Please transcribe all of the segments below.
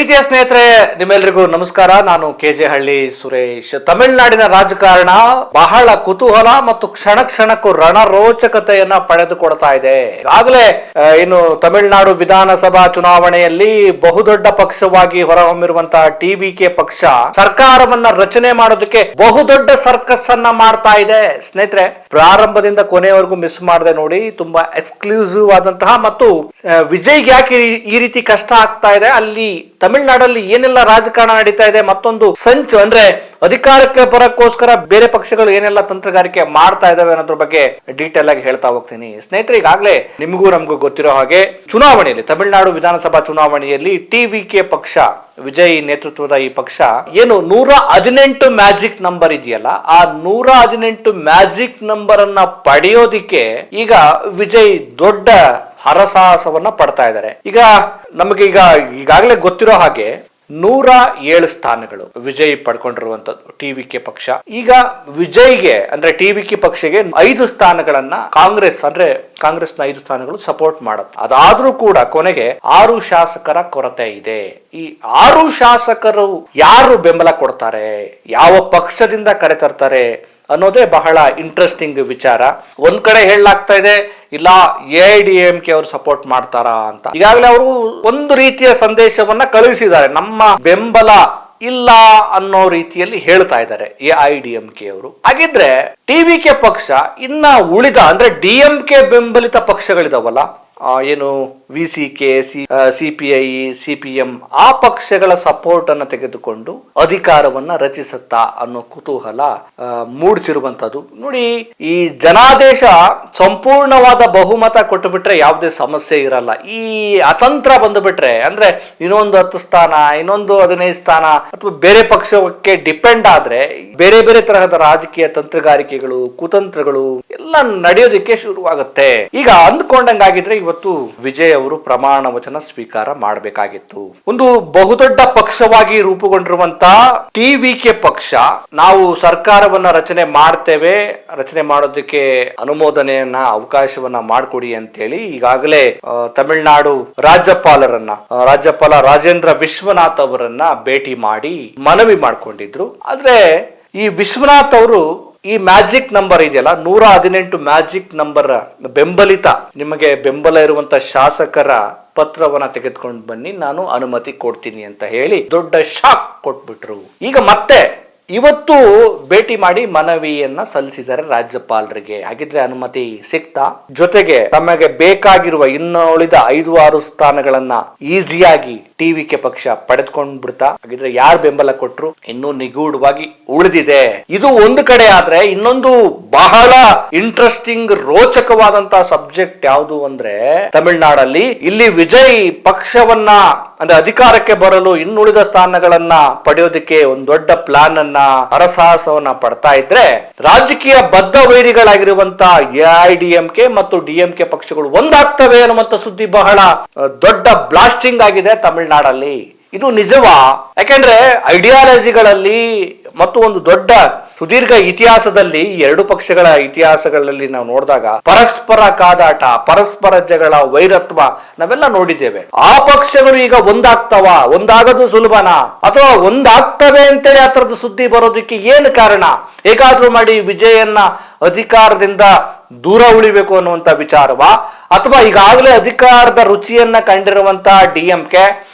ಪ್ರೀತಿಯ ಸ್ನೇಹಿತರೆ, ನಿಮ್ಮೆಲ್ಲರಿಗೂ ನಮಸ್ಕಾರ. ನಾನು ಕೆಜೆ ಹಳ್ಳಿ ಸುರೇಶ್. ತಮಿಳುನಾಡಿನ ರಾಜಕಾರಣ ಬಹಳ ಕುತೂಹಲ ಮತ್ತು ಕ್ಷಣ ಕ್ಷಣಕ್ಕೂ ರಣರೋಚಕತೆಯನ್ನ ಪಡೆದುಕೊಡ್ತಾ ಇದೆ. ಈಗಾಗಲೇ ಇನ್ನು ತಮಿಳುನಾಡು ವಿಧಾನಸಭಾ ಚುನಾವಣೆಯಲ್ಲಿ ಬಹುದೊಡ್ಡ ಪಕ್ಷವಾಗಿ ಹೊರಹೊಮ್ಮಿರುವಂತಹ ಟಿವಿಕೆ ಪಕ್ಷ ಸರ್ಕಾರವನ್ನ ರಚನೆ ಮಾಡೋದಕ್ಕೆ ಬಹುದೊಡ್ಡ ಸರ್ಕಸ್ ಅನ್ನ ಮಾಡ್ತಾ ಇದೆ. ಸ್ನೇಹಿತರೆ, ಪ್ರಾರಂಭದಿಂದ ಕೊನೆಯವರೆಗೂ ಮಿಸ್ ಮಾಡದೆ ನೋಡಿ. ತುಂಬಾ ಎಕ್ಸ್ಕ್ಲೂಸಿವ್ ಆದಂತಹ ಮತ್ತು ವಿಜಯ್ಗೆ ಯಾಕೆ ಈ ರೀತಿ ಕಷ್ಟ ಆಗ್ತಾ ಇದೆ, ಅಲ್ಲಿ ತಮಿಳುನಾಡಲ್ಲಿ ಏನೆಲ್ಲ ರಾಜಕಾರಣ ನಡೀತಾ ಇದೆ, ಮತ್ತೊಂದು ಸಂಚು ಅಂದ್ರೆ ಅಧಿಕಾರಕ್ಕೆ ಬರಕ್ಕೋಸ್ಕರ ಬೇರೆ ಪಕ್ಷಗಳು ಏನೆಲ್ಲ ತಂತ್ರಗಾರಿಕೆ ಮಾಡ್ತಾ ಇದಾವೆ ಅನ್ನೋದ್ರ ಬಗ್ಗೆ ಡೀಟೇಲ್ ಆಗಿ ಹೇಳ್ತಾ ಹೋಗ್ತೀನಿ. ಸ್ನೇಹಿತರೆ, ಈಗಾಗಲೇ ನಿಮಗೂ ನಮಗೂ ಗೊತ್ತಿರೋ ಹಾಗೆ ತಮಿಳುನಾಡು ವಿಧಾನಸಭಾ ಚುನಾವಣೆಯಲ್ಲಿ ಟಿವಿಕೆ ಪಕ್ಷ, ವಿಜಯ್ ನೇತೃತ್ವದ ಈ ಪಕ್ಷ ಏನು 118 ಮ್ಯಾಜಿಕ್ ನಂಬರ್ ಇದೆಯಲ್ಲ, ಆ 118 ಮ್ಯಾಜಿಕ್ ನಂಬರ್ ಅನ್ನ ಪಡೆಯೋದಿಕ್ಕೆ ಈಗ ವಿಜಯ್ ದೊಡ್ಡ ಹರಸಾಹಸವನ್ನ ಪಡ್ತಾ ಇದ್ದಾರೆ. ಈಗ ನಮಗೆ ಈಗಾಗಲೇ ಗೊತ್ತಿರೋ ಹಾಗೆ 107 ಸ್ಥಾನಗಳು ವಿಜಯ್ ಪಡ್ಕೊಂಡಿರುವಂತದ್ದು ಟಿವಿಕೆ ಪಕ್ಷ. ಈಗ ವಿಜಯ್ಗೆ ಅಂದ್ರೆ ಟಿವಿಕೆ ಪಕ್ಷಗೆ 5 ಸ್ಥಾನಗಳನ್ನ ಕಾಂಗ್ರೆಸ್ನ 5 ಸ್ಥಾನಗಳು ಸಪೋರ್ಟ್ ಮಾಡುತ್ತೆ. ಅದಾದ್ರೂ ಕೂಡ ಕೊನೆಗೆ 6 ಶಾಸಕರ ಕೊರತೆ ಇದೆ. ಈ 6 ಶಾಸಕರು ಯಾರು ಬೆಂಬಲ ಕೊಡ್ತಾರೆ, ಯಾವ ಪಕ್ಷದಿಂದ ಕರೆತರ್ತಾರೆ ಅನ್ನೋದೇ ಬಹಳ ಇಂಟ್ರೆಸ್ಟಿಂಗ್ ವಿಚಾರ. ಒಂದ್ ಕಡೆ ಹೇಳಲಾಗ್ತಾ ಇದೆ, ಇಲ್ಲ AIADMK ಅವರು ಸಪೋರ್ಟ್ ಮಾಡ್ತಾರಾ ಅಂತ. ಈಗಾಗಲೇ ಅವರು ಒಂದು ರೀತಿಯ ಸಂದೇಶವನ್ನ ಕಳುಹಿಸಿದ್ದಾರೆ, ನಮ್ಮ ಬೆಂಬಲ ಇಲ್ಲ ಅನ್ನೋ ರೀತಿಯಲ್ಲಿ ಹೇಳ್ತಾ ಇದ್ದಾರೆ AIADMK ಅವರು. ಹಾಗಿದ್ರೆ ಟಿವಿಕೆ ಪಕ್ಷ ಇನ್ನ ಉಳಿದ ಅಂದ್ರೆ DMK ಬೆಂಬಲಿತ ಪಕ್ಷಗಳಿದಾವಲ್ಲ, ಏನು VCK, CPI, CPM ಆ ಪಕ್ಷಗಳ ಸಪೋರ್ಟ್ ಅನ್ನ ತೆಗೆದುಕೊಂಡು ಅಧಿಕಾರವನ್ನ ರಚಿಸುತ್ತಾ ಅನ್ನೋ ಕುತೂಹಲ ಮೂಡ್ತಿರುವಂತದ್ದು. ನೋಡಿ, ಈ ಜನಾದೇಶ ಸಂಪೂರ್ಣವಾದ ಬಹುಮತ ಕೊಟ್ಟು ಬಿಟ್ರೆ ಯಾವುದೇ ಸಮಸ್ಯೆ ಇರಲ್ಲ. ಈ ಅತಂತ್ರ ಬಂದು ಬಿಟ್ರೆ ಅಂದ್ರೆ ಇನ್ನೊಂದು 10 ಸ್ಥಾನ, ಇನ್ನೊಂದು 15 ಸ್ಥಾನ ಅಥವಾ ಬೇರೆ ಪಕ್ಷಕ್ಕೆ ಡಿಪೆಂಡ್ ಆದ್ರೆ ಬೇರೆ ಬೇರೆ ತರಹದ ರಾಜಕೀಯ ತಂತ್ರಗಾರಿಕೆಗಳು, ಕುತಂತ್ರಗಳು ಎಲ್ಲ ನಡೆಯೋದಿಕ್ಕೆ ಶುರುವಾಗುತ್ತೆ. ಈಗ ಅಂದ್ಕೊಂಡಂಗಾಗಿದ್ರೆ ಇವತ್ತು ವಿಜಯ್ ಅವರು ಪ್ರಮಾಣ ವಚನ ಸ್ವೀಕಾರ ಮಾಡಬೇಕಾಗಿತ್ತು. ಒಂದು ಬಹುದೊಡ್ಡ ಪಕ್ಷವಾಗಿ ರೂಪುಗೊಂಡಿರುವಂತ ಟಿವಿಕೆ ಪಕ್ಷ, ನಾವು ಸರ್ಕಾರವನ್ನ ರಚನೆ ಮಾಡ್ತೇವೆ, ರಚನೆ ಮಾಡೋದಕ್ಕೆ ಅನುಮೋದನೆಯನ್ನ ಅವಕಾಶವನ್ನ ಮಾಡಿಕೊಡಿ ಅಂತೇಳಿ ಈಗಾಗಲೇ ತಮಿಳುನಾಡು ರಾಜ್ಯಪಾಲ ರಾಜೇಂದ್ರ ವಿಶ್ವನಾಥ್ ಅವರನ್ನ ಭೇಟಿ ಮಾಡಿ ಮನವಿ ಮಾಡ್ಕೊಂಡಿದ್ರು. ಆದ್ರೆ ಈ ವಿಶ್ವನಾಥ್ ಅವರು ಈ ಮ್ಯಾಜಿಕ್ ನಂಬರ್ ಇದೆಯಲ್ಲ, 118 ಮ್ಯಾಜಿಕ್ ನಂಬರ್ ಬೆಂಬಲಿತ, ನಿಮಗೆ ಬೆಂಬಲ ಇರುವಂತ ಶಾಸಕರ ಪತ್ರವನ್ನ ತೆಗೆದುಕೊಂಡು ಬನ್ನಿ, ನಾನು ಅನುಮತಿ ಕೊಡ್ತೀನಿ ಅಂತ ಹೇಳಿ ದೊಡ್ಡ ಶಾಕ್ ಕೊಟ್ಬಿಟ್ರು. ಈಗ ಮತ್ತೆ ಇವತ್ತು ಭೇಟಿ ಮಾಡಿ ಮನವಿಯನ್ನ ಸಲ್ಲಿಸಿದ್ದಾರೆ ರಾಜ್ಯಪಾಲರಿಗೆ. ಹಾಗಿದ್ರೆ ಅನುಮತಿ ಸಿಕ್ತಾ? ಜೊತೆಗೆ ತಮಗೆ ಬೇಕಾಗಿರುವ ಇನ್ನು ಉಳಿದ 5-6 ಸ್ಥಾನಗಳನ್ನ ಈಸಿಯಾಗಿ ಟಿವಿಕೆ ಪಕ್ಷ ಪಡೆದುಕೊಂಡ್ ಬಿಡ್ತಾ? ಹಾಗಿದ್ರೆ ಯಾರು ಬೆಂಬಲ ಕೊಟ್ರು ಇನ್ನೂ ನಿಗೂಢವಾಗಿ ಉಳಿದಿದೆ. ಇದು ಒಂದು ಕಡೆ ಆದ್ರೆ, ಇನ್ನೊಂದು ಬಹಳ ಇಂಟ್ರೆಸ್ಟಿಂಗ್ ರೋಚಕವಾದಂತಹ ಸಬ್ಜೆಕ್ಟ್ ಯಾವುದು ಅಂದ್ರೆ, ತಮಿಳುನಾಡಲ್ಲಿ ಇಲ್ಲಿ ವಿಜಯ್ ಪಕ್ಷವನ್ನ ಅಂದ್ರೆ ಅಧಿಕಾರಕ್ಕೆ ಬರಲು ಇನ್ನುಳಿದ ಸ್ಥಾನಗಳನ್ನ ಪಡೆಯೋದಕ್ಕೆ ಒಂದು ದೊಡ್ಡ ಪ್ಲಾನ್ ಅನ್ನ, ಹರಸಾಹಸವನ್ನ ಪಡ್ತಾ ಇದ್ರೆ, ರಾಜಕೀಯ ಬದ್ಧ ವೈರಿಗಳಾಗಿರುವಂತ AIADMK ಮತ್ತು DMK ಪಕ್ಷಗಳು ಒಂದಾಗ್ತವೆ ಅನ್ನುವಂತ ಸುದ್ದಿ ಬಹಳ ದೊಡ್ಡ ಬ್ಲಾಸ್ಟಿಂಗ್ ಆಗಿದೆ ತಮಿಳುನಾಡಲ್ಲಿ. ಇದು ನಿಜವಾ? ಯಾಕೆಂದ್ರೆ ಐಡಿಯಾಲಜಿಗಳಲ್ಲಿ ಮತ್ತು ಒಂದು ದೊಡ್ಡ ಸುದೀರ್ಘ ಇತಿಹಾಸದಲ್ಲಿ, 2 ಪಕ್ಷಗಳ ಇತಿಹಾಸಗಳಲ್ಲಿ ನಾವು ನೋಡಿದಾಗ ಪರಸ್ಪರ ಕಾದಾಟ, ಪರಸ್ಪರ ಜಗಳ, ವೈರತ್ವ ನಾವೆಲ್ಲ ನೋಡಿದ್ದೇವೆ. ಆ ಪಕ್ಷಗಳು ಈಗ ಒಂದಾಗೋದು ಸುಲಭನಾ? ಅಥವಾ ಒಂದಾಗ್ತವೆ ಅಂತೇಳಿ ಆ ತರದ ಸುದ್ದಿ ಬರೋದಕ್ಕೆ ಏನು ಕಾರಣ? ಹೇಗಾದ್ರೂ ಮಾಡಿ ವಿಜಯನ್ನ ಅಧಿಕಾರದಿಂದ ದೂರ ಉಳಿಬೇಕು ಅನ್ನುವಂತ ವಿಚಾರವಾ? ಅಥವಾ ಈಗಾಗಲೇ ಅಧಿಕಾರದ ರುಚಿಯನ್ನ ಕಂಡಿರುವಂತ DMK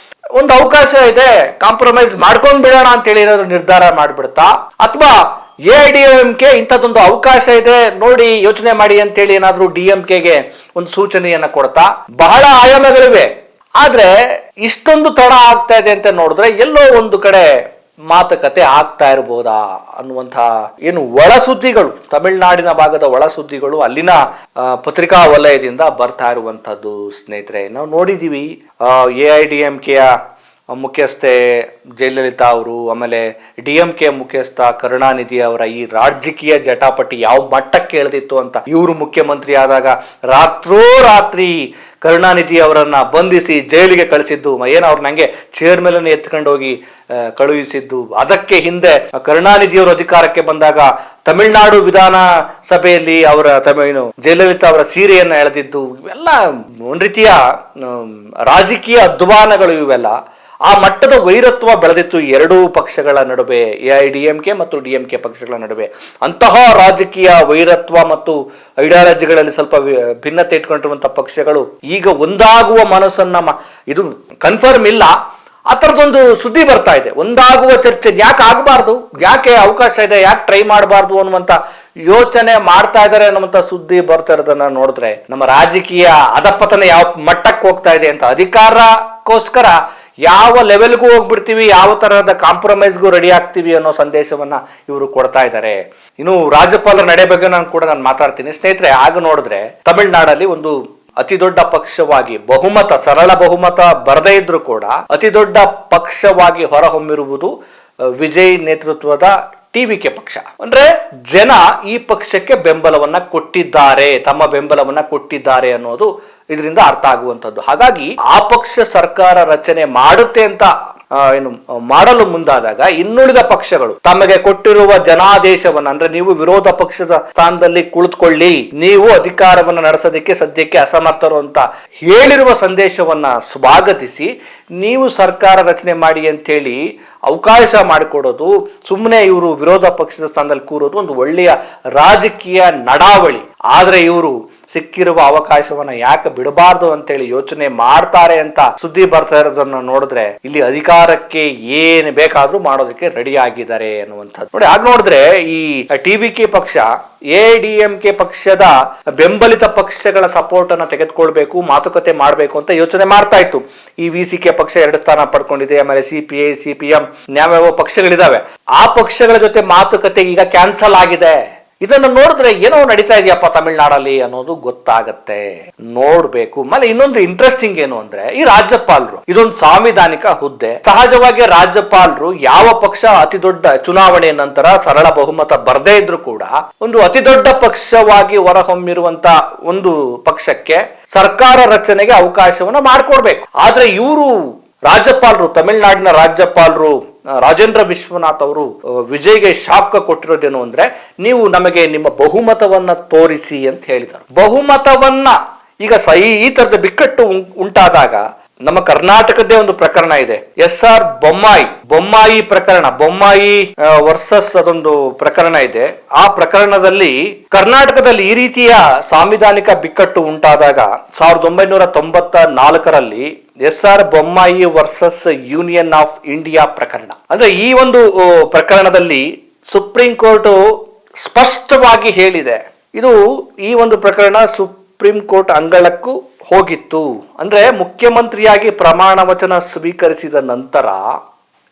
ಒಂದು ಅವಕಾಶ ಇದೆ, ಕಾಂಪ್ರಮೈಸ್ ಮಾಡ್ಕೊಂಡ್ ಬಿಡೋಣ ಅಂತೇಳಿ ಏನಾದ್ರು ನಿರ್ಧಾರ ಮಾಡ್ಬಿಡ್ತಾ? ಅಥವಾ AIADMK ಇಂಥದ್ದೊಂದು ಅವಕಾಶ ಇದೆ ನೋಡಿ, ಯೋಚನೆ ಮಾಡಿ ಅಂತೇಳಿ ಏನಾದ್ರೂ DMKಗೆ ಒಂದು ಸೂಚನೆಯನ್ನ ಕೊಡ್ತಾ? ಬಹಳ ಆಯಾಮಗಳಿವೆ. ಆದ್ರೆ ಇಷ್ಟೊಂದು ತಡ ಆಗ್ತಾ ಇದೆ ಅಂತ ನೋಡಿದ್ರೆ ಎಲ್ಲೋ ಒಂದು ಕಡೆ ಮಾತುಕತೆ ಆಗ್ತಾ ಇರಬಹುದಾ ಅನ್ನುವಂತಹ ಏನು ಒಳ ಸುದ್ದಿಗಳು, ತಮಿಳುನಾಡಿನ ಭಾಗದ ಒಳ ಸುದ್ದಿಗಳು ಅಲ್ಲಿನ ಪತ್ರಿಕಾ ವಲಯದಿಂದ ಬರ್ತಾ ಇರುವಂತದ್ದು. ಸ್ನೇಹಿತರೆ, ನಾವು ನೋಡಿದೀವಿ AIADMKಯ ಮುಖ್ಯಸ್ಥೆ ಜಯಲಲಿತಾ ಅವರು, ಆಮೇಲೆ DMK ಮುಖ್ಯಸ್ಥ ಕರುಣಾನಿಧಿ ಅವರ ಈ ರಾಜಕೀಯ ಜಟಾಪಟಿ ಯಾವ ಮಟ್ಟಕ್ಕೆ ಇಳಿದಿತ್ತು ಅಂತ. ಇವರು ಮುಖ್ಯಮಂತ್ರಿ ಆದಾಗ ರಾತ್ರೋರಾತ್ರಿ ಕರುಣಾನಿಧಿ ಅವರನ್ನ ಬಂಧಿಸಿ ಜೈಲಿಗೆ ಕಳಿಸಿದ್ದು, ಅವ್ರು ನಂಗೆ ಚೇರ್ ಮೇಲೆ ಎತ್ಕೊಂಡು ಹೋಗಿ ಕಳುಹಿಸಿದ್ದು. ಅದಕ್ಕೆ ಹಿಂದೆ ಕರುಣಾನಿಧಿ ಅವರು ಅಧಿಕಾರಕ್ಕೆ ಬಂದಾಗ ತಮಿಳುನಾಡು ವಿಧಾನಸಭೆಯಲ್ಲಿ ಅವರ ಜಯಲಲಿತಾ ಅವರ ಸೀರೆಯನ್ನ ಎಳೆದಿದ್ದು, ಇವೆಲ್ಲ ಒಂದ್ ರೀತಿಯ ರಾಜಕೀಯ ಅಧ್ವಾನಗಳು ಇವೆಲ್ಲ. ಆ ಮಟ್ಟದ ವೈರತ್ವ ಬೆಳೆದಿತ್ತು ಎರಡೂ ಪಕ್ಷಗಳ ನಡುವೆ, AIADMK ಮತ್ತು DMK ಪಕ್ಷಗಳ ನಡುವೆ. ಅಂತಹ ರಾಜಕೀಯ ವೈರತ್ವ ಮತ್ತು ಐಡಿಯಾಲಜಿಗಳಲ್ಲಿ ಸ್ವಲ್ಪ ಭಿನ್ನತೆ ಇಟ್ಕೊಂಡಿರುವಂತಹ ಪಕ್ಷಗಳು ಈಗ ಒಂದಾಗುವ ಮನಸ್ಸನ್ನ, ಇದು ಕನ್ಫರ್ಮ್ ಇಲ್ಲ, ಆ ಥರದೊಂದು ಸುದ್ದಿ ಬರ್ತಾ ಇದೆ. ಒಂದಾಗುವ ಚರ್ಚೆ ಯಾಕೆ ಆಗಬಾರ್ದು, ಯಾಕೆ ಅವಕಾಶ ಇದೆ, ಯಾಕೆ ಟ್ರೈ ಮಾಡಬಾರ್ದು ಅನ್ನುವಂತ ಯೋಚನೆ ಮಾಡ್ತಾ ಇದ್ದಾರೆ ಅನ್ನುವಂತ ಸುದ್ದಿ ಬರ್ತಾ ಇರೋದನ್ನ ನೋಡಿದ್ರೆ ನಮ್ಮ ರಾಜಕೀಯ ಅಧಪತನ ಯಾವ ಮಟ್ಟಕ್ಕೆ ಹೋಗ್ತಾ ಇದೆ ಅಂತ, ಅಧಿಕಾರಕ್ಕೋಸ್ಕರ ಯಾವ ಲೆವೆಲ್ಗೂ ಹೋಗ್ಬಿಡ್ತೀವಿ, ಯಾವ ತರಹದ ಕಾಂಪ್ರಮೈಸ್ಗೂ ರೆಡಿ ಆಗ್ತೀವಿ ಅನ್ನೋ ಸಂದೇಶವನ್ನ ಇವರು ಕೊಡ್ತಾ ಇದ್ದಾರೆ. ಇನ್ನು ರಾಜ್ಯಪಾಲರ ನಡೆ ಬಗ್ಗೆ ನಾನು ಮಾತಾಡ್ತೀನಿ ಸ್ನೇಹಿತರೆ. ಆಗ ನೋಡಿದ್ರೆ ತಮಿಳುನಾಡಲ್ಲಿ ಒಂದು ಅತಿ ದೊಡ್ಡ ಪಕ್ಷವಾಗಿ ಬಹುಮತ, ಸರಳ ಬಹುಮತ ಬರದೇ ಇದ್ರು ಕೂಡ ಅತಿ ದೊಡ್ಡ ಪಕ್ಷವಾಗಿ ಹೊರಹೊಮ್ಮಿರುವುದು ವಿಜಯ್ ನೇತೃತ್ವದ TVK ಪಕ್ಷ. ಅಂದ್ರೆ ಜನ ಈ ಪಕ್ಷಕ್ಕೆ ಬೆಂಬಲವನ್ನ ಕೊಟ್ಟಿದ್ದಾರೆ, ತಮ್ಮ ಬೆಂಬಲವನ್ನ ಕೊಟ್ಟಿದ್ದಾರೆ ಅನ್ನೋದು ಇದರಿಂದ ಅರ್ಥ ಆಗುವಂತದ್ದು. ಹಾಗಾಗಿ ಆ ಪಕ್ಷ ಸರ್ಕಾರ ರಚನೆ ಮಾಡುತ್ತೆ ಅಂತ ಮಾಡಲು ಮುಂದಾದಾಗ ಇನ್ನುಳಿದ ಪಕ್ಷಗಳು ತಮಗೆ ಕೊಟ್ಟಿರುವ ಜನಾದೇಶವನ್ನ, ಅಂದ್ರೆ ನೀವು ವಿರೋಧ ಪಕ್ಷದ ಸ್ಥಾನದಲ್ಲಿ ಕುಳಿತುಕೊಳ್ಳಿ, ನೀವು ಅಧಿಕಾರವನ್ನು ನಡೆಸೋದಕ್ಕೆ ಸದ್ಯಕ್ಕೆ ಅಸಮರ್ಥರು ಅಂತ ಹೇಳಿರುವ ಸಂದೇಶವನ್ನ ಸ್ವಾಗತಿಸಿ ನೀವು ಸರ್ಕಾರ ರಚನೆ ಮಾಡಿ ಅಂತ ಹೇಳಿ ಅವಕಾಶ ಮಾಡಿಕೊಡೋದು, ಸುಮ್ಮನೆ ಇವರು ವಿರೋಧ ಪಕ್ಷದ ಸ್ಥಾನದಲ್ಲಿ ಕೂರೋದು ಒಂದು ಒಳ್ಳೆಯ ರಾಜಕೀಯ ನಡಾವಳಿ. ಆದ್ರೆ ಇವರು ಸಿಕ್ಕಿರುವ ಅವಕಾಶವನ್ನ ಯಾಕೆ ಬಿಡಬಾರ್ದು ಅಂತೇಳಿ ಯೋಚನೆ ಮಾಡ್ತಾರೆ ಅಂತ ಸುದ್ದಿ ಬರ್ತಾ ಇರೋದನ್ನ ನೋಡಿದ್ರೆ ಇಲ್ಲಿ ಅಧಿಕಾರಕ್ಕೆ ಏನ್ ಬೇಕಾದ್ರೂ ಮಾಡೋದಕ್ಕೆ ರೆಡಿ ಆಗಿದ್ದಾರೆ ಅನ್ನುವಂಥದ್ದು ನೋಡಿ. ಆಗ ನೋಡಿದ್ರೆ ಈ TVK ಪಕ್ಷ AIADMK ಪಕ್ಷದ ಬೆಂಬಲಿತ ಪಕ್ಷಗಳ ಸಪೋರ್ಟ್ ಅನ್ನ ತೆಗೆದುಕೊಳ್ಬೇಕು, ಮಾತುಕತೆ ಮಾಡಬೇಕು ಅಂತ ಯೋಚನೆ ಮಾಡ್ತಾ ಇತ್ತು. ಈ VCK ಪಕ್ಷ 2 ಸ್ಥಾನ ಪಡ್ಕೊಂಡಿದೆ, ಆಮೇಲೆ CPI, CPM ನ್ಯಾವ್ಯಾವ ಪಕ್ಷಗಳಿದಾವೆ. ಆ ಪಕ್ಷಗಳ ಜೊತೆ ಮಾತುಕತೆ ಈಗ ಕ್ಯಾನ್ಸಲ್ ಆಗಿದೆ. ಇದನ್ನು ನೋಡಿದ್ರೆ ಏನೋ ನಡೀತಾ ಇದೆಯಪ್ಪ ತಮಿಳುನಾಡಲ್ಲಿ ಅನ್ನೋದು ಗೊತ್ತಾಗತ್ತೆ, ನೋಡ್ಬೇಕು. ಆಮೇಲೆ ಇನ್ನೊಂದು ಇಂಟ್ರೆಸ್ಟಿಂಗ್ ಏನು ಅಂದ್ರೆ ಈ ರಾಜ್ಯಪಾಲರು ಇದೊಂದು ಸಾಂವಿಧಾನಿಕ ಹುದ್ದೆ. ಸಹಜವಾಗಿ ರಾಜ್ಯಪಾಲರು ಯಾವ ಪಕ್ಷ ಅತಿ ದೊಡ್ಡ ಚುನಾವಣೆ ನಂತರ ಸರಳ ಬಹುಮತ ಬರದೇ ಇದ್ರು ಕೂಡ ಒಂದು ಅತಿ ದೊಡ್ಡ ಪಕ್ಷವಾಗಿ ಹೊರಹೊಮ್ಮಿರುವಂತ ಒಂದು ಪಕ್ಷಕ್ಕೆ ಸರ್ಕಾರ ರಚನೆಗೆ ಅವಕಾಶವನ್ನ ಮಾಡಿಕೊಡ್ಬೇಕು. ಆದ್ರೆ ಇವರು ರಾಜ್ಯಪಾಲರು, ತಮಿಳುನಾಡಿನ ರಾಜ್ಯಪಾಲರು ರಾಜೇಂದ್ರ ವಿಶ್ವನಾಥ್ ಅವರು ವಿಜಯ್ಗೆ ಶಾಕ್ ಕೊಟ್ಟಿರೋದೇನು ಅಂದ್ರೆ, ನೀವು ನಮಗೆ ನಿಮ್ಮ ಬಹುಮತವನ್ನ ತೋರಿಸಿ ಅಂತ ಹೇಳಿದರು. ಬಹುಮತವನ್ನ ಈಗ ಈ ತರದ ಬಿಕ್ಕಟ್ಟು ಉಂಟಾದಾಗ ನಮ್ಮ ಕರ್ನಾಟಕದ್ದೇ ಒಂದು ಪ್ರಕರಣ ಇದೆ, SR ಬೊಮ್ಮಾಯಿ ಪ್ರಕರಣ, ಬೊಮ್ಮಾಯಿ ವರ್ಸಸ್ ಅದೊಂದು ಪ್ರಕರಣ ಇದೆ. ಆ ಪ್ರಕರಣದಲ್ಲಿ ಕರ್ನಾಟಕದಲ್ಲಿ ಈ ರೀತಿಯ ಸಾಂವಿಧಾನಿಕ ಬಿಕ್ಕಟ್ಟು ಉಂಟಾದಾಗ 1994ರಲ್ಲಿ SR Bommai versus union of India ಪ್ರಕರಣ, ಅಂದ್ರೆ ಈ ಒಂದು ಪ್ರಕರಣದಲ್ಲಿ ಸುಪ್ರೀಂ ಕೋರ್ಟ್ ಸ್ಪಷ್ಟವಾಗಿ ಹೇಳಿದೆ, ಇದು ಈ ಒಂದು ಪ್ರಕರಣ ಸುಪ್ರೀಂ ಕೋರ್ಟ್ ಅಂಗಳಕ್ಕೂ ಹೋಗಿತ್ತು. ಅಂದ್ರೆ ಮುಖ್ಯಮಂತ್ರಿಯಾಗಿ ಪ್ರಮಾಣ ವಚನ ಸ್ವೀಕರಿಸಿದ ನಂತರ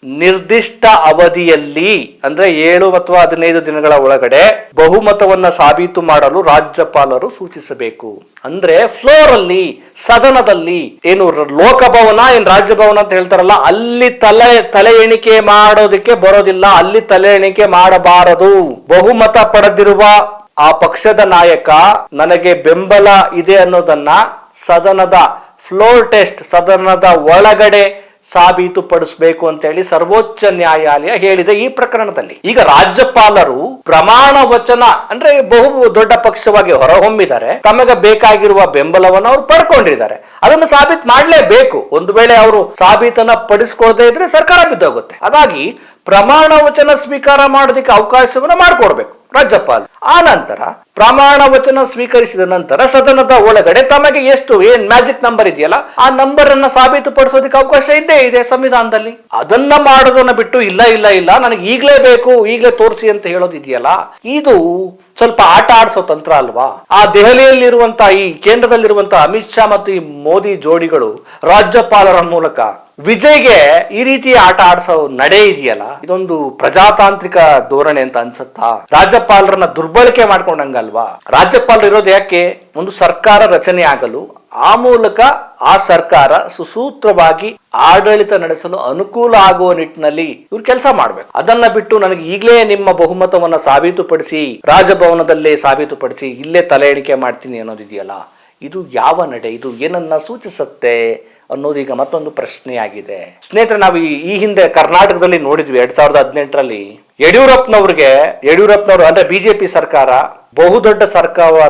ನಿರ್ದಿಷ್ಟ ಅವಧಿಯಲ್ಲಿ, ಅಂದ್ರೆ 7 ಅಥವಾ 15 ದಿನಗಳ ಒಳಗಡೆ ಬಹುಮತವನ್ನ ಸಾಬೀತು ಮಾಡಲು ರಾಜ್ಯಪಾಲರು ಸೂಚಿಸಬೇಕು. ಅಂದ್ರೆ ಫ್ಲೋರ್ ಅಲ್ಲಿ, ಸದನದಲ್ಲಿ, ಏನು ಲೋಕಭವನ ಏನ್ ರಾಜ್ಯಭವನ ಅಂತ ಹೇಳ್ತಾರಲ್ಲ, ಅಲ್ಲಿ ತಲೆ ಎಣಿಕೆ ಮಾಡೋದಕ್ಕೆ ಬರೋದಿಲ್ಲ, ಅಲ್ಲಿ ತಲೆ ಎಣಿಕೆ ಮಾಡಬಾರದು. ಬಹುಮತ ಪಡೆದಿರುವ ಆ ಪಕ್ಷದ ನಾಯಕ ನನಗೆ ಬೆಂಬಲ ಇದೆ ಅನ್ನೋದನ್ನ ಸದನದ ಫ್ಲೋರ್ ಟೆಸ್ಟ್, ಸದನದ ಒಳಗಡೆ ಸಾಬೀತುಪಡಿಸಬೇಕು ಅಂತ ಹೇಳಿ ಸರ್ವೋಚ್ಚ ನ್ಯಾಯಾಲಯ ಹೇಳಿದೆ ಈ ಪ್ರಕರಣದಲ್ಲಿ. ಈಗ ರಾಜ್ಯಪಾಲರು ಪ್ರಮಾಣ ವಚನ, ಅಂದ್ರೆ ಬಹು ದೊಡ್ಡ ಪಕ್ಷವಾಗಿ ಹೊರಹೊಮ್ಮಿದ್ದಾರೆ, ತಮಗೆ ಬೇಕಾಗಿರುವ ಬೆಂಬಲವನ್ನು ಅವರು ಪಡ್ಕೊಂಡಿದ್ದಾರೆ, ಅದನ್ನು ಸಾಬೀತು ಮಾಡಲೇಬೇಕು. ಒಂದು ವೇಳೆ ಅವರು ಸಾಬೀತನ್ನ ಪಡಿಸ್ಕೊಳ್ದೇ ಇದ್ರೆ ಸರ್ಕಾರ ಬಿದ್ದೋಗುತ್ತೆ. ಹಾಗಾಗಿ ಪ್ರಮಾಣ ವಚನ ಸ್ವೀಕಾರ ಮಾಡೋದಕ್ಕೆ ಅವಕಾಶವನ್ನ ಮಾಡಿಕೊಡ್ಬೇಕು ರಾಜ್ಯಪಾಲ. ಆ ನಂತರ ಪ್ರಮಾಣ ವಚನ ಸ್ವೀಕರಿಸಿದ ನಂತರ ಸದನದ ಒಳಗಡೆ ತಮಗೆ ಎಷ್ಟು ಏನ್ ಮ್ಯಾಜಿಕ್ ನಂಬರ್ ಇದೆಯಲ್ಲ, ಆ ನಂಬರ್ ಅನ್ನ ಸಾಬೀತುಪಡಿಸೋದಕ್ಕೆ ಅವಕಾಶ ಇದ್ದೇ ಇದೆ ಸಂವಿಧಾನದಲ್ಲಿ. ಅದನ್ನ ಮಾಡೋದನ್ನ ಬಿಟ್ಟು ಇಲ್ಲ ನನಗೆ ಈಗ್ಲೇ ಬೇಕು, ಈಗ್ಲೇ ತೋರಿಸಿ ಅಂತ ಹೇಳೋದಿದೆಯಲ್ಲ, ಇದು ಸ್ವಲ್ಪ ಆಟ ಆಡಿಸೋ ತಂತ್ರ ಅಲ್ವಾ? ಆ ದೆಹಲಿಯಲ್ಲಿರುವಂತಹ, ಈ ಕೇಂದ್ರದಲ್ಲಿರುವಂತಹ ಅಮಿತ್ ಶಾ ಮತ್ತು ಈ ಮೋದಿ ಜೋಡಿಗಳು ರಾಜ್ಯಪಾಲರ ಮೂಲಕ ವಿಜಯ್ಗೆ ಈ ರೀತಿ ಆಟ ಆಡಿಸೋ ನಡೆ ಇದೆಯಲ್ಲ, ಇದೊಂದು ಪ್ರಜಾತಾಂತ್ರಿಕ ಧೋರಣೆ ಅಂತ ಅನ್ಸುತ್ತಾ? ರಾಜ್ಯಪಾಲರನ್ನ ದುರ್ಬಳಕೆ ಮಾಡ್ಕೊಂಡಂಗಲ್ವಾ? ರಾಜ್ಯಪಾಲರು ಇರೋದು ಯಾಕೆ? ಒಂದು ಸರ್ಕಾರ ರಚನೆ ಆಗಲು, ಆ ಮೂಲಕ ಆ ಸರ್ಕಾರ ಸುಸೂತ್ರವಾಗಿ ಆಡಳಿತ ನಡೆಸಲು ಅನುಕೂಲ ಆಗುವ ನಿಟ್ಟಿನಲ್ಲಿ ಇವ್ರು ಕೆಲಸ ಮಾಡ್ಬೇಕು. ಅದನ್ನ ಬಿಟ್ಟು ನನಗೆ ಈಗಲೇ ನಿಮ್ಮ ಬಹುಮತವನ್ನ ಸಾಬೀತುಪಡಿಸಿ, ರಾಜಭವನದಲ್ಲೇ ಸಾಬೀತುಪಡಿಸಿ, ಇಲ್ಲೇ ತಲೆ ಎಣಿಕೆ ಮಾಡ್ತೀನಿ ಅನ್ನೋದಿದೆಯಲ್ಲ, ಇದು ಯಾವ ನಡೆ? ಇದು ಏನನ್ನ ಸೂಚಿಸುತ್ತೆ ಅನ್ನೋದು ಈಗ ಮತ್ತೊಂದು ಪ್ರಶ್ನೆಯಾಗಿದೆ. ಸ್ನೇಹಿತರೆ, ನಾವು ಈ ಹಿಂದೆ ಕರ್ನಾಟಕದಲ್ಲಿ ನೋಡಿದ್ವಿ 2018ರಲ್ಲಿ ಯಡಿಯೂರಪ್ಪನವರು ಅಂದ್ರೆ ಬಿಜೆಪಿ ಸರ್ಕಾರ ಬಹುದೊಡ್ಡ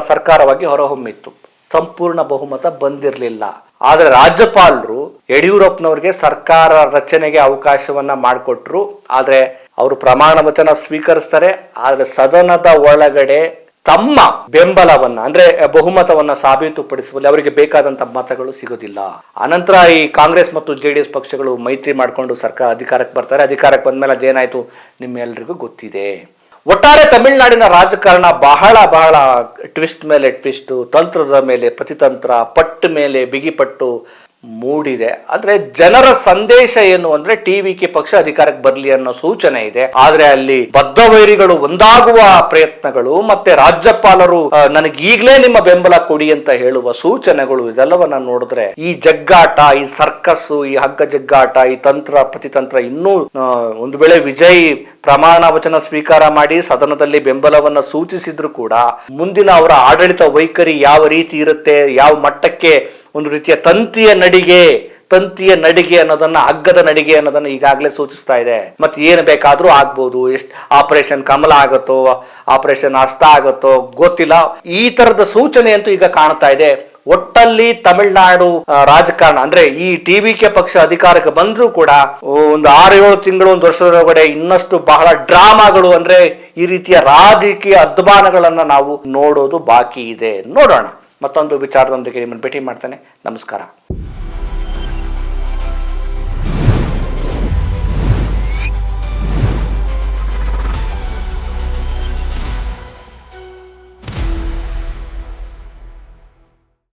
ಸರ್ಕಾರವಾಗಿ ಹೊರಹೊಮ್ಮಿತ್ತು. ಸಂಪೂರ್ಣ ಬಹುಮತ ಬಂದಿರಲಿಲ್ಲ. ಆದ್ರೆ ರಾಜ್ಯಪಾಲರು ಯಡಿಯೂರಪ್ಪನವರಿಗೆ ಸರ್ಕಾರ ರಚನೆಗೆ ಅವಕಾಶವನ್ನ ಮಾಡಿಕೊಟ್ರು. ಆದ್ರೆ ಅವರು ಪ್ರಮಾಣ ವಚನ ಸ್ವೀಕರಿಸ್ತಾರೆ. ಆದ್ರೆ ಸದನದ ಒಳಗಡೆ ತಮ್ಮ ಬೆಂಬಲವನ್ನ ಅಂದ್ರೆ ಬಹುಮತವನ್ನ ಸಾಬೀತುಪಡಿಸುವಲ್ಲಿ ಅವರಿಗೆ ಬೇಕಾದಂತ ಮತಗಳು ಸಿಗೋದಿಲ್ಲ. ಅನಂತರ ಈ ಕಾಂಗ್ರೆಸ್ ಮತ್ತು ಜೆಡಿಎಸ್ ಪಕ್ಷಗಳು ಮೈತ್ರಿ ಮಾಡಿಕೊಂಡು ಸರ್ಕಾರ ಅಧಿಕಾರಕ್ಕೆ ಬರ್ತಾರೆ. ಅಧಿಕಾರಕ್ಕೆ ಬಂದ್ಮೇಲೆ ಅದೇನಾಯ್ತು ನಿಮ್ಮೆಲ್ಲರಿಗೂ ಗೊತ್ತಿದೆ. ಒಟ್ಟಾರೆ ತಮಿಳುನಾಡಿನ ರಾಜಕಾರಣ ಬಹಳ ಬಹಳ ಟ್ವಿಸ್ಟ್ ಮೇಲೆ ಟ್ವಿಸ್ಟ್, ತಂತ್ರದ ಮೇಲೆ ಪ್ರತಿತಂತ್ರ, ಪಟ್ಟು ಮೇಲೆ ಬಿಗಿಪಟ್ಟು ಮೂಡಿದೆ. ಆದ್ರೆ ಜನರ ಸಂದೇಶ ಏನು ಅಂದ್ರೆ ಟಿವಿಕೆ ಪಕ್ಷ ಅಧಿಕಾರಕ್ಕೆ ಬರ್ಲಿ ಅನ್ನೋ ಸೂಚನೆ ಇದೆ. ಆದ್ರೆ ಅಲ್ಲಿ ಬದ್ಧ ವೈರಿಗಳು ಒಂದಾಗುವ ಪ್ರಯತ್ನಗಳು ಮತ್ತೆ ರಾಜ್ಯಪಾಲರು ನನಗೀಗ್ಲೇ ನಿಮ್ಮ ಬೆಂಬಲ ಕೊಡಿ ಅಂತ ಹೇಳುವ ಸೂಚನೆಗಳು, ಇದೆಲ್ಲವನ್ನ ನೋಡಿದ್ರೆ ಈ ಜಗ್ಗಾಟ, ಈ ಸರ್ಕಸ್, ಈ ಹಗ್ಗ ಜಗ್ಗಾಟ, ಈ ತಂತ್ರ ಪ್ರತಿತಂತ್ರ ಇನ್ನೂ ಒಂದು ವೇಳೆ ವಿಜಯ್ ಪ್ರಮಾಣ ವಚನ ಸ್ವೀಕಾರ ಮಾಡಿ ಸದನದಲ್ಲಿ ಬೆಂಬಲವನ್ನ ಸೂಚಿಸಿದ್ರು ಕೂಡ ಮುಂದಿನ ಅವರ ಆಡಳಿತ ವೈಖರಿ ಯಾವ ರೀತಿ ಇರುತ್ತೆ, ಯಾವ ಮಟ್ಟಕ್ಕೆ ಒಂದು ರೀತಿಯ ತಂತಿಯ ನಡಿಗೆ ಅನ್ನೋದನ್ನ, ಹಗ್ಗದ ನಡಿಗೆ ಅನ್ನೋದನ್ನ ಈಗಾಗಲೇ ಸೂಚಿಸ್ತಾ ಇದೆ. ಮತ್ತೆ ಏನು ಬೇಕಾದ್ರೂ ಆಗ್ಬೋದು. ಎಷ್ಟು ಆಪರೇಷನ್ ಕಮಲ ಆಗುತ್ತೋ, ಆಪರೇಷನ್ ಹಸ್ತ ಆಗುತ್ತೋ ಗೊತ್ತಿಲ್ಲ. ಈ ತರದ ಸೂಚನೆ ಅಂತೂ ಈಗ ಕಾಣ್ತಾ ಇದೆ. ಒಟ್ಟಲ್ಲಿ ತಮಿಳುನಾಡು ರಾಜಕಾರಣ ಅಂದ್ರೆ ಈ ಟಿವಿಕೆ ಪಕ್ಷ ಅಧಿಕಾರಕ್ಕೆ ಬಂದ್ರೂ ಕೂಡ ಒಂದು 6-7 ತಿಂಗಳು, ಒಂದು ವರ್ಷದೊಳಗಡೆ ಇನ್ನಷ್ಟು ಬಹಳ ಡ್ರಾಮಾಗಳು ಅಂದ್ರೆ ಈ ರೀತಿಯ ರಾಜಕೀಯ ಅದ್ಮಾನಗಳನ್ನ ನಾವು ನೋಡೋದು ಬಾಕಿ ಇದೆ. ನೋಡೋಣ. ಮತ್ತೊಂದು ವಿಚಾರದೊಂದಿಗೆ ನಿಮ್ಮನ್ನು ಭೇಟಿ ಮಾಡ್ತೇನೆ. ನಮಸ್ಕಾರ.